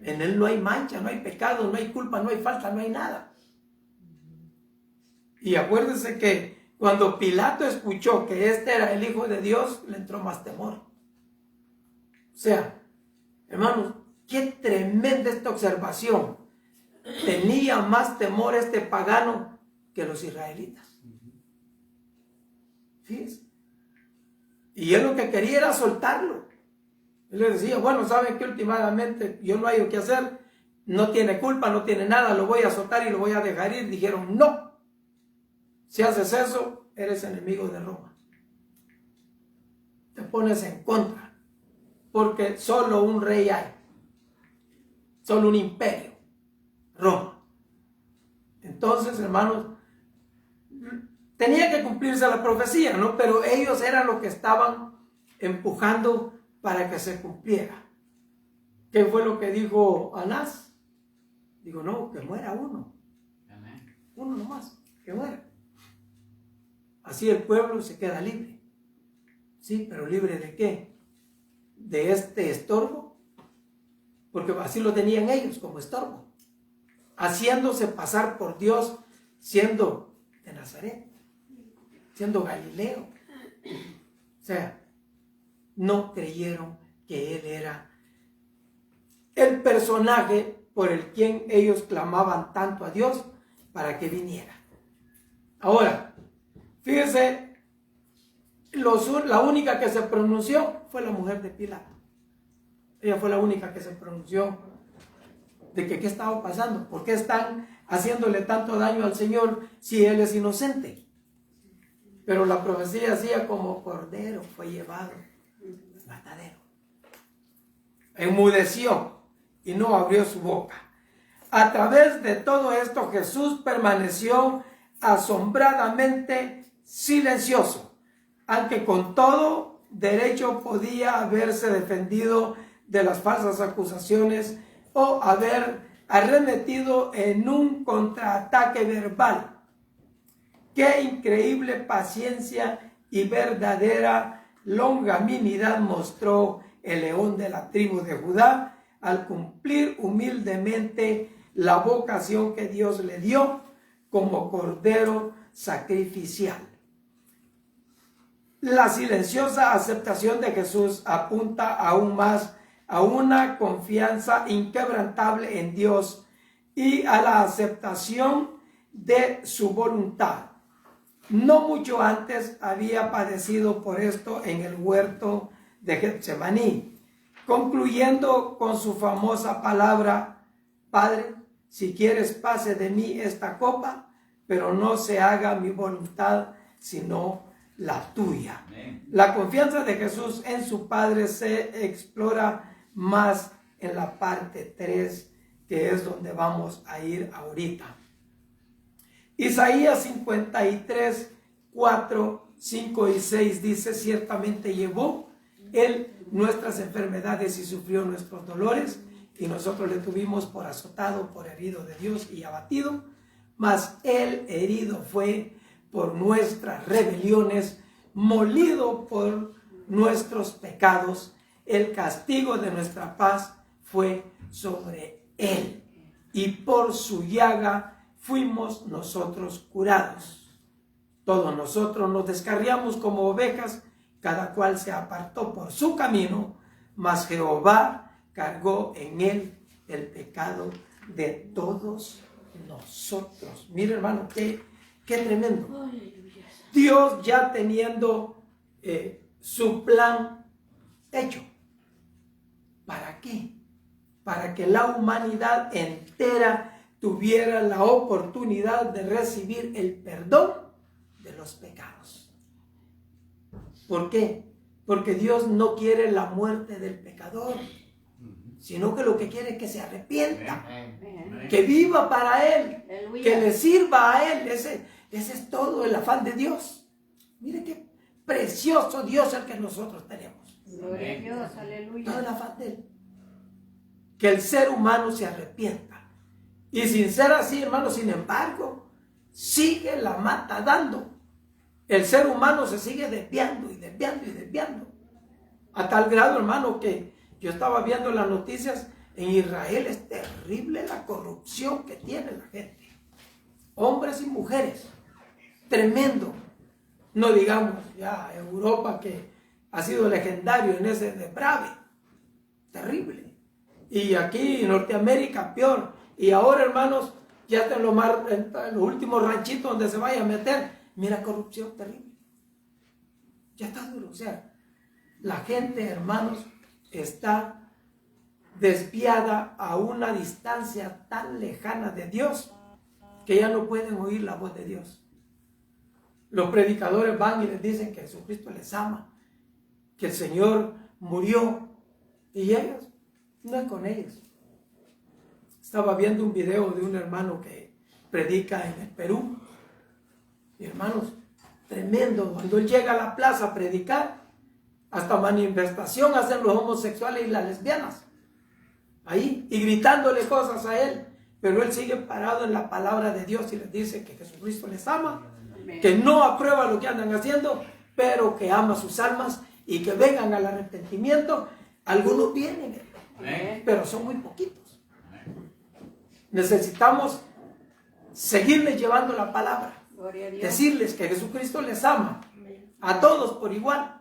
En él no hay mancha, no hay pecado, no hay culpa, no hay falta, no hay nada. Y acuérdense que cuando Pilato escuchó que este era el Hijo de Dios, le entró más temor. O sea, hermanos, qué tremenda esta observación. Tenía más temor este pagano que los israelitas. Fíjense. Y él lo que quería era soltarlo. Él le decía: bueno, ¿saben qué? Últimamente yo no hay qué hacer, no tiene culpa, no tiene nada, lo voy a soltar y lo voy a dejar ir. Dijeron: no, si haces eso, eres enemigo de Roma. Te pones en contra, porque solo un rey hay, solo un imperio, Roma. Entonces, hermanos, tenía que cumplirse la profecía, ¿no? Pero ellos eran los que estaban empujando para que se cumpliera. ¿Qué fue lo que dijo Anás? Digo, no, que muera uno. Amén. Uno nomás, que muera. Así el pueblo se queda libre. Sí, pero ¿libre de qué? De este estorbo. Porque así lo tenían ellos, como estorbo. Haciéndose pasar por Dios, siendo de Nazaret, siendo Galileo. O sea, no creyeron que él era el personaje por el quien ellos clamaban tanto a Dios para que viniera. Ahora, fíjese, la única que se pronunció fue la mujer de Pilato. Ella fue la única que se pronunció de que qué estaba pasando, por qué están haciéndole tanto daño al Señor si Él es inocente. Pero la profecía decía, como cordero fue llevado al matadero. Enmudeció y no abrió su boca. A través de todo esto Jesús permaneció asombradamente silencioso, aunque con todo derecho podía haberse defendido de las falsas acusaciones o haber arremetido en un contraataque verbal. Qué increíble paciencia y verdadera longanimidad mostró el león de la tribu de Judá al cumplir humildemente la vocación que Dios le dio como cordero sacrificial. La silenciosa aceptación de Jesús apunta aún más a una confianza inquebrantable en Dios y a la aceptación de su voluntad. No mucho antes había padecido por esto en el huerto de Getsemaní, concluyendo con su famosa palabra: Padre, si quieres pase de mí esta copa, pero no se haga mi voluntad sino la tuya. Amén. La confianza de Jesús en su Padre se explora más en la parte 3, que es donde vamos a ir ahorita. Isaías 53, 4, 5 y 6 dice: ciertamente llevó Él nuestras enfermedades y sufrió nuestros dolores, y nosotros le tuvimos por azotado, por herido de Dios y abatido, mas Él herido fue por nuestras rebeliones, molido por nuestros pecados. El castigo de nuestra paz fue sobre Él, y por su llaga fuimos nosotros curados. Todos nosotros nos descarriamos como ovejas, cada cual se apartó por su camino, mas Jehová cargó en él el pecado de todos nosotros. Mire, hermano, qué tremendo. Dios ya teniendo su plan hecho. ¿Para qué? Para que la humanidad entera tuviera la oportunidad de recibir el perdón de los pecados. ¿Por qué? Porque Dios no quiere la muerte del pecador, sino que lo que quiere es que se arrepienta, que viva para Él, que le sirva a Él. Ese es todo el afán de Dios. Mire qué precioso Dios el que nosotros tenemos. Gloria a Dios, aleluya. Todo el afán de Él. Que el ser humano se arrepienta. Y sin ser así, hermano, sin embargo, sigue la mata dando. El ser humano se sigue desviando y desviando y desviando. A tal grado, hermano, que yo estaba viendo las noticias, en Israel es terrible la corrupción que tiene la gente. Hombres y mujeres. Tremendo. No digamos ya Europa, que ha sido legendario en ese deprave. Terrible. Y aquí en Norteamérica peor. Y ahora, hermanos, ya está en los últimos ranchitos donde se vaya a meter. Mira, corrupción terrible. Ya está duro. O sea, la gente, hermanos, está desviada a una distancia tan lejana de Dios que ya no pueden oír la voz de Dios. Los predicadores van y les dicen que Jesucristo les ama, que el Señor murió, y ellos no es con ellos. Estaba viendo un video de un hermano que predica en el Perú. Y hermanos, tremendo, cuando él llega a la plaza a predicar, Hasta manifestación hacen los homosexuales y las lesbianas. Ahí, y gritándole cosas a él. Pero él sigue parado en la palabra de Dios y les dice que Jesucristo les ama, que no aprueba lo que andan haciendo, pero que ama sus almas y que vengan al arrepentimiento. Algunos vienen, pero son muy poquitos. Necesitamos seguirles llevando la palabra, decirles que Jesucristo les ama a todos por igual,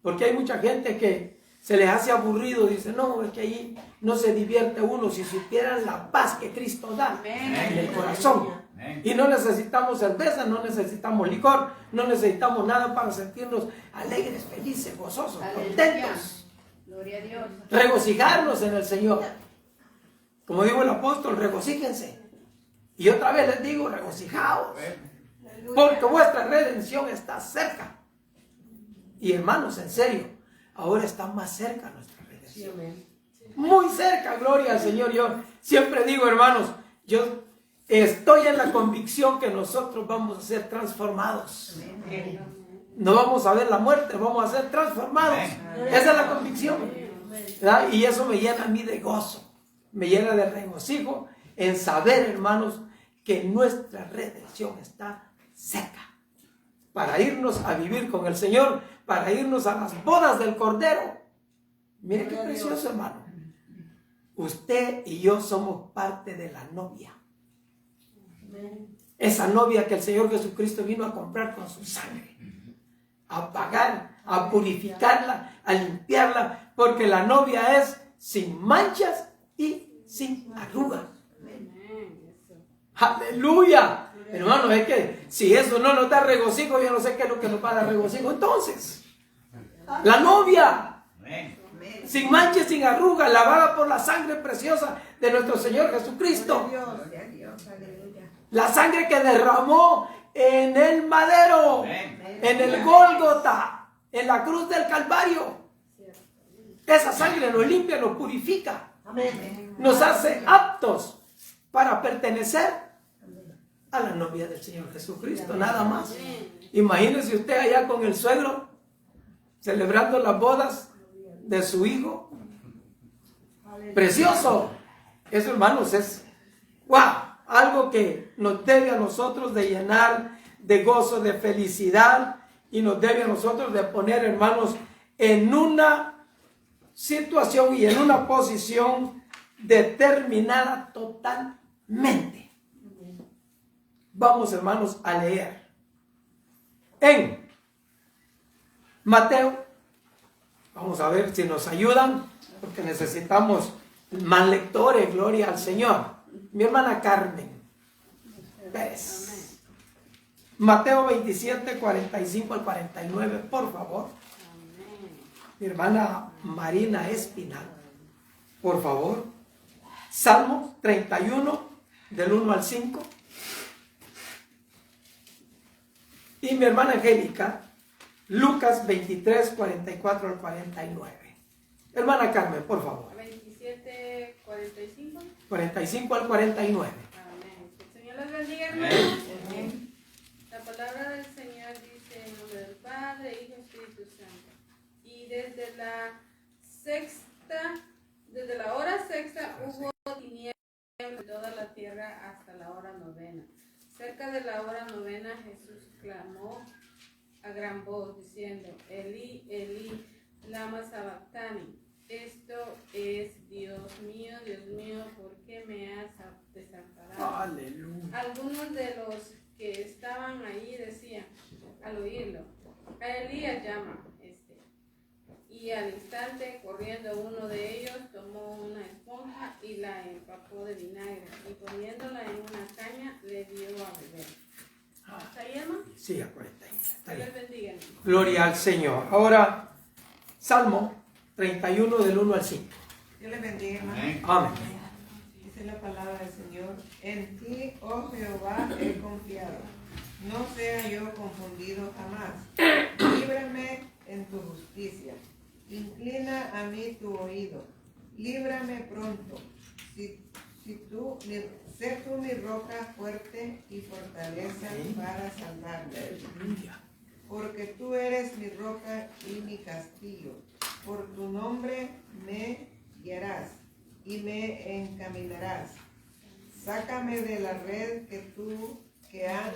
porque hay mucha gente que se les hace aburrido, dice, no, es que ahí no se divierte uno. Si supieran la paz que Cristo da en el corazón. Y no necesitamos cerveza, no necesitamos licor, no necesitamos nada para sentirnos alegres, felices, gozosos, contentos. Gloria a Dios. Regocijarnos en el Señor. Como dijo el apóstol, regocíjense. Y otra vez les digo, regocijaos, porque vuestra redención está cerca. Y hermanos, en serio, ahora está más cerca nuestra redención. Muy cerca, gloria al Señor. Yo siempre digo, hermanos, yo estoy en la convicción que nosotros vamos a ser transformados. No vamos a ver la muerte, vamos a ser transformados. Esa es la convicción, ¿verdad? Y eso me llena a mí de gozo, me llena de regocijo en saber, hermanos, que nuestra redención está cerca. Para irnos a vivir con el Señor, para irnos a las bodas del Cordero. Mire qué precioso, hermano. Usted y yo somos parte de la novia. Esa novia que el Señor Jesucristo vino a comprar con su sangre, a pagar, a purificarla, a limpiarla, porque la novia es sin manchas y sin arrugas. ¡Aleluya! Hermano, es que si eso no nos da regocijo, yo no sé qué es lo que nos va a dar regocijo. Entonces, la novia, sin manchas, sin arrugas, lavada por la sangre preciosa de nuestro Señor Jesucristo. La sangre que derramó en el madero, en el Gólgota, en la cruz del Calvario. Esa sangre nos limpia, nos purifica, nos hace aptos para pertenecer a la novia del Señor Jesucristo, nada más. Imagínese usted allá con el suegro, celebrando las bodas de su hijo. Precioso. Eso, hermanos, es algo que nos debe a nosotros de llenar de gozo, de felicidad, y nos debe a nosotros de poner, hermanos, en una situación y en una posición determinada totalmente. Vamos, hermanos, a leer en Mateo. Vamos a ver si nos ayudan, porque necesitamos más lectores. Gloria al Señor. Mi hermana Carmen Pérez. Mateo 27, 45 al 49, por favor. Mi hermana Marina Espinal, por favor. Salmo 31, del 1 al 5. Y mi hermana Angélica, Lucas 23, 44 al 49. Hermana Carmen, por favor. 27, 45. 45 al 49. Amén. Que el Señor les bendiga, hermanos. La palabra del Señor dice en nombre del Padre, Hijo y Espíritu Santo. Y desde la hora sexta hubo tinieblas en toda la tierra hasta la hora novena. Cerca de la hora novena Jesús clamó a gran voz diciendo, Elí, Elí, lama sabactani. Esto es, Dios mío, ¿por qué me has desamparado? Aleluya. Algunos de los que estaban ahí decían, al oírlo, a Elías llama Y al instante, corriendo uno de ellos, tomó una esponja y la empapó de vinagre, y poniéndola en una caña, le dio a beber. ¿Está ahí, hermano? Sí, a 40. Está Dios bien. les bendiga, hermano. Gloria al Señor. Ahora, Salmo 31, del 1 al 5. Dios les bendiga, hermano. Amén. Dice la palabra del Señor. En ti, oh Jehová, he confiado. No sea yo confundido jamás. Líbrame en tu justicia. Inclina a mí tu oído. Líbrame pronto. Sé tú mi roca fuerte y fortaleza para salvarme. Aleluya. porque tú eres mi roca y mi castillo. Por tu nombre me guiarás y me encaminarás. Sácame de la red que han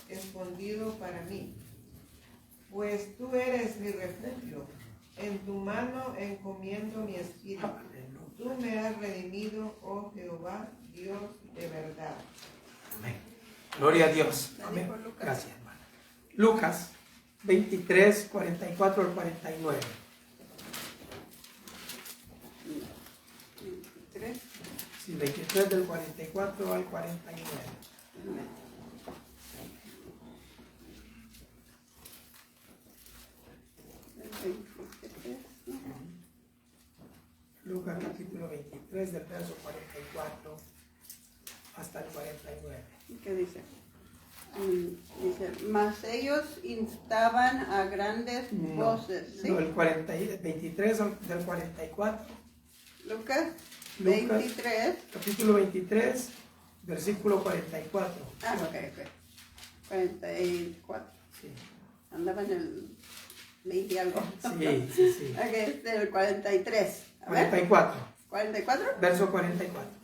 escondido para mí. Pues tú eres mi refugio. En tu mano encomiendo mi espíritu. Tú me has redimido, oh Jehová, Dios de verdad. Amén. Gloria a Dios. Amén. Gracias, hermano. Lucas 23, 44 al 49. 23. Sí, 23 del 44 al 49. Lucas capítulo 23 del verso 44 hasta el 49. ¿Qué dice? Dice, mas ellos instaban a grandes voces. ¿Sí? No, el 23 del 44. Lucas 23. Capítulo 23, versículo 44. Ah, ok. 44. Sí, Andaba en el 20 y algo. sí. Ok, del 43. A ver, 44, 44. verso 44.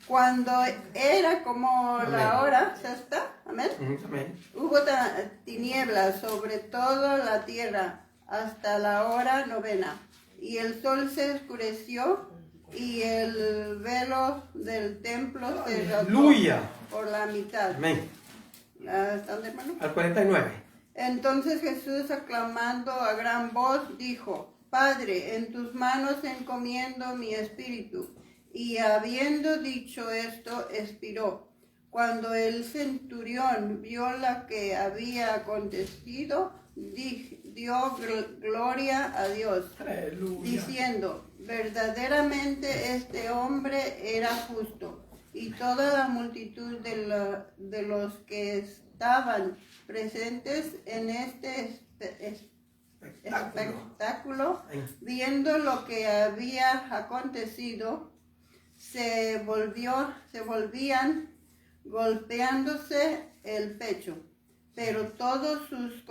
Cuando era como Amén. la hora sexta, amén, Amén. hubo tinieblas sobre toda la tierra hasta la hora novena, y el sol se oscureció y el velo del templo se rasgó Aleluya. por la mitad. Amén. ¿Están, hermano? Al 49. Entonces Jesús, aclamando a gran voz, dijo, Padre, en tus manos encomiendo mi espíritu. Y habiendo dicho esto, expiró. Cuando el centurión vio lo que había acontecido, dio gloria a Dios, Aleluya. diciendo, verdaderamente este hombre era justo. Y toda la multitud de los que estaban presentes en este espectáculo, viendo lo que había acontecido, se volvían golpeándose el pecho. Pero todos sus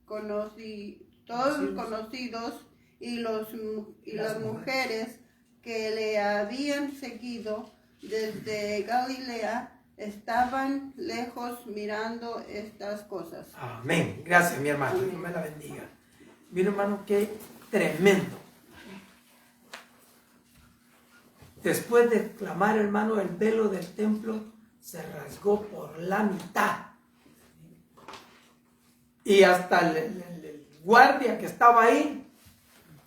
conocidos y las mujeres que le habían seguido desde Galilea estaban lejos mirando estas cosas. Amén. Gracias, mi hermano. Dios me la bendiga. Mi hermano, qué tremendo. Después de clamar, hermano, el velo del templo se rasgó por la mitad. Y hasta el guardia que estaba ahí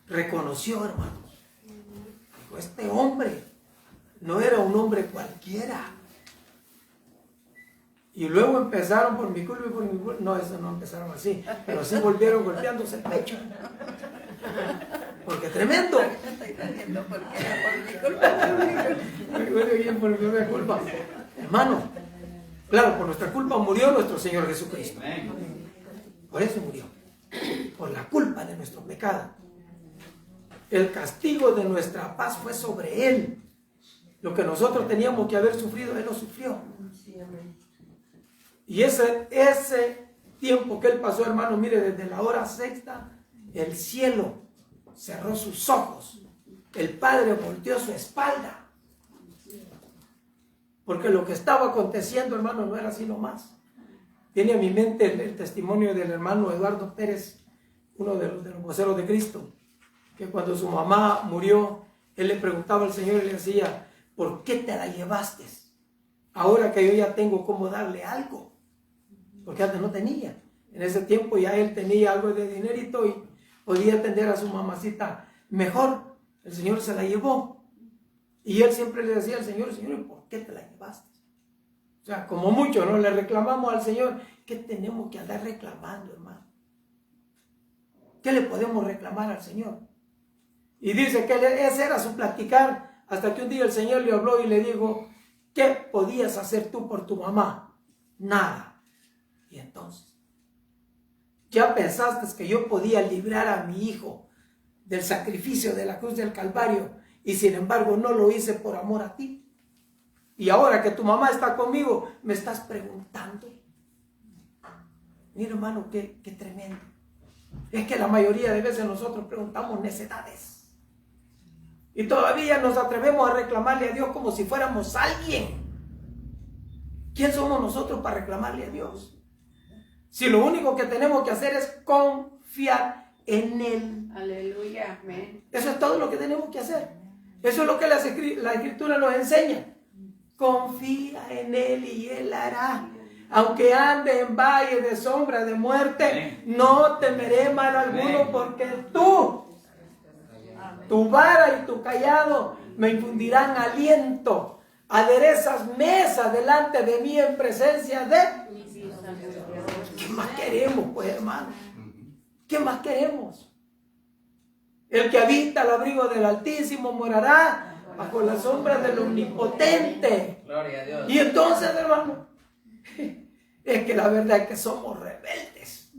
reconoció, hermano. Dijo, este hombre no era un hombre cualquiera. Y luego empezaron por mi culpa y por mi culpa. No, eso no empezaron así. Pero sí volvieron golpeándose el pecho. Porque tremendo. Por mi culpa. Hermano, claro, por nuestra culpa murió nuestro Señor Jesucristo. Por eso murió. Por la culpa de nuestro pecado. El castigo de nuestra paz fue sobre Él. Lo que nosotros teníamos que haber sufrido, Él lo sufrió. Y ese tiempo que Él pasó, hermano, mire, desde la hora sexta, el cielo cerró sus ojos. El Padre volteó su espalda. Porque lo que estaba aconteciendo, hermano, no era así nomás. Viene a mi mente el testimonio del hermano Eduardo Pérez, uno de los voceros de Cristo, que cuando su mamá murió, él le preguntaba al Señor y le decía, ¿por qué te la llevaste? Ahora que yo ya tengo cómo darle algo. Porque antes no tenía. En ese tiempo ya él tenía algo de dinerito y podía atender a su mamacita mejor. El Señor se la llevó. Y él siempre le decía al Señor, Señor, ¿por qué te la llevaste? O sea, como mucho, ¿no? Le reclamamos al Señor. ¿Qué tenemos que andar reclamando, hermano? ¿Qué le podemos reclamar al Señor? Y dice que ese era su platicar, hasta que un día el Señor le habló y le dijo, ¿qué podías hacer tú por tu mamá? Nada. Y entonces, ¿ya pensaste que yo podía librar a mi hijo del sacrificio de la cruz del Calvario y sin embargo no lo hice por amor a ti? Y ahora que tu mamá está conmigo, me estás preguntando. Mira, hermano, qué tremendo. Es que la mayoría de veces nosotros preguntamos necedades. Y todavía nos atrevemos a reclamarle a Dios como si fuéramos alguien. ¿Quién somos nosotros para reclamarle a Dios? Si lo único que tenemos que hacer es confiar en Él. Aleluya, amén. Eso es todo lo que tenemos que hacer. Eso es lo que la Escritura nos enseña. Confía en Él y Él hará. Aunque ande en valle de sombra de muerte, no temeré mal alguno, porque tu vara y tu cayado me infundirán aliento. Aderezas mesa delante de mí en presencia de... ¿Qué más queremos, pues, hermano? ¿Qué más queremos? El que habita al abrigo del Altísimo morará bajo la sombra del Omnipotente. Gloria a Dios. Y entonces, hermano, es que la verdad es que somos rebeldes,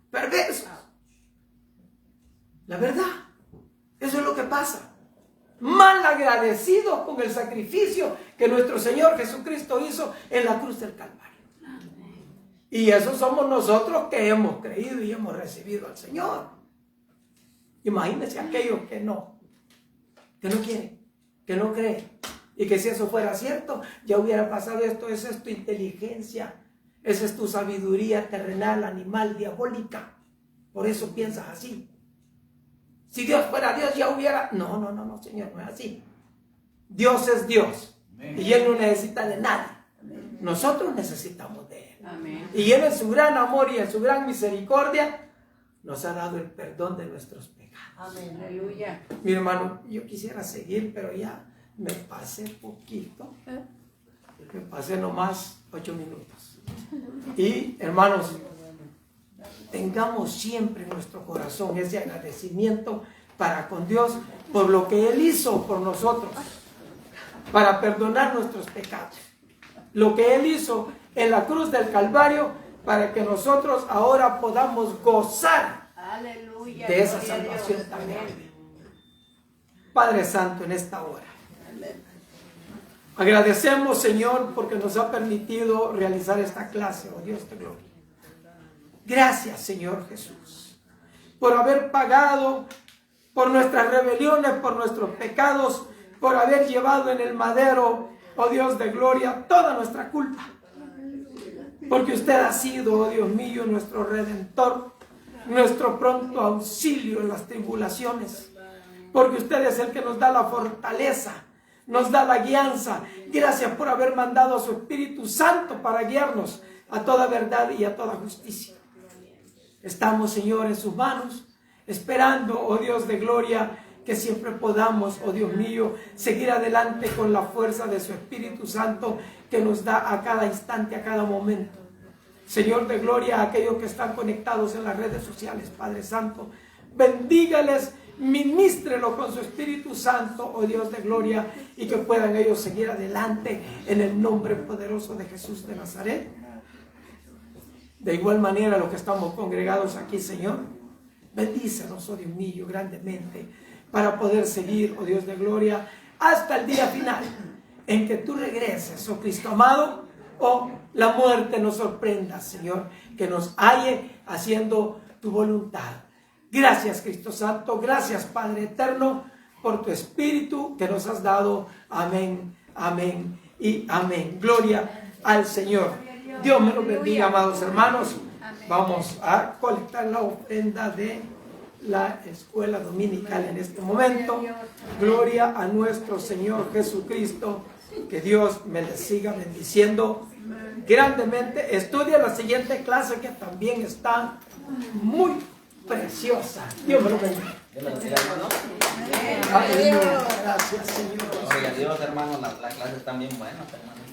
perversos. La verdad, eso es lo que pasa. Mal agradecidos con el sacrificio que nuestro Señor Jesucristo hizo en la cruz del Calvario. Y eso somos nosotros que hemos creído y hemos recibido al Señor. Imagínense aquellos que no quieren, que no creen. Y que si eso fuera cierto, ya hubiera pasado esto. Esa es tu inteligencia, esa es tu sabiduría terrenal, animal, diabólica. Por eso piensas así. Si Dios fuera Dios, ya hubiera... No, Señor, no es así. Dios es Dios. Y Él no necesita de nadie. Nosotros necesitamos de Él. Amén. Y Él en su gran amor y en su gran misericordia nos ha dado el perdón de nuestros pecados. Amén. Aleluya. Mi hermano, yo quisiera seguir, pero ya me pasé poquito. Me pasé nomás 8 minutos. Y hermanos, tengamos siempre en nuestro corazón ese agradecimiento para con Dios por lo que Él hizo por nosotros, para perdonar nuestros pecados. Lo que Él hizo en la cruz del Calvario para que nosotros ahora podamos gozar Aleluya. de esa Gloria a Dios. salvación tan Amén. grande. Padre Santo, en esta hora agradecemos, Señor, porque nos ha permitido realizar esta clase, oh Dios de gloria. Gracias, Señor Jesús, por haber pagado por nuestras rebeliones, por nuestros pecados, por haber llevado en el madero, oh Dios de gloria, toda nuestra culpa. Porque usted ha sido, oh Dios mío, nuestro Redentor, nuestro pronto auxilio en las tribulaciones. Porque usted es el que nos da la fortaleza, nos da la guianza. Gracias por haber mandado a su Espíritu Santo para guiarnos a toda verdad y a toda justicia. Estamos, Señor, en sus manos, esperando, oh Dios de gloria, que siempre podamos, oh Dios mío, seguir adelante con la fuerza de su Espíritu Santo que nos da a cada instante, a cada momento. Señor de gloria, a aquellos que están conectados en las redes sociales, Padre Santo, bendígales, ministrelo con su Espíritu Santo, oh Dios de gloria, y que puedan ellos seguir adelante en el nombre poderoso de Jesús de Nazaret. De igual manera, los que estamos congregados aquí, Señor, bendícenos, oh Dios mío, grandemente, para poder seguir, oh Dios de gloria, hasta el día final, en que tú regreses, oh Cristo amado, o la muerte nos sorprenda, Señor, que nos halle haciendo tu voluntad. Gracias, Cristo Santo, gracias, Padre eterno, por tu Espíritu que nos has dado. Amén, amén y amén. Gloria al Señor. Dios me los bendiga, amados hermanos. Vamos a colectar la ofrenda de la escuela dominical en este momento. Gloria a nuestro Señor Jesucristo. Que Dios me les siga bendiciendo grandemente. Estudia la siguiente clase que también está muy preciosa. Dios me lo bendiga. Dios me lo bendiga, hermano. Aleluya. Gracias, Señor. Gloria a Dios, hermano. Las clases están bien buenas, hermano.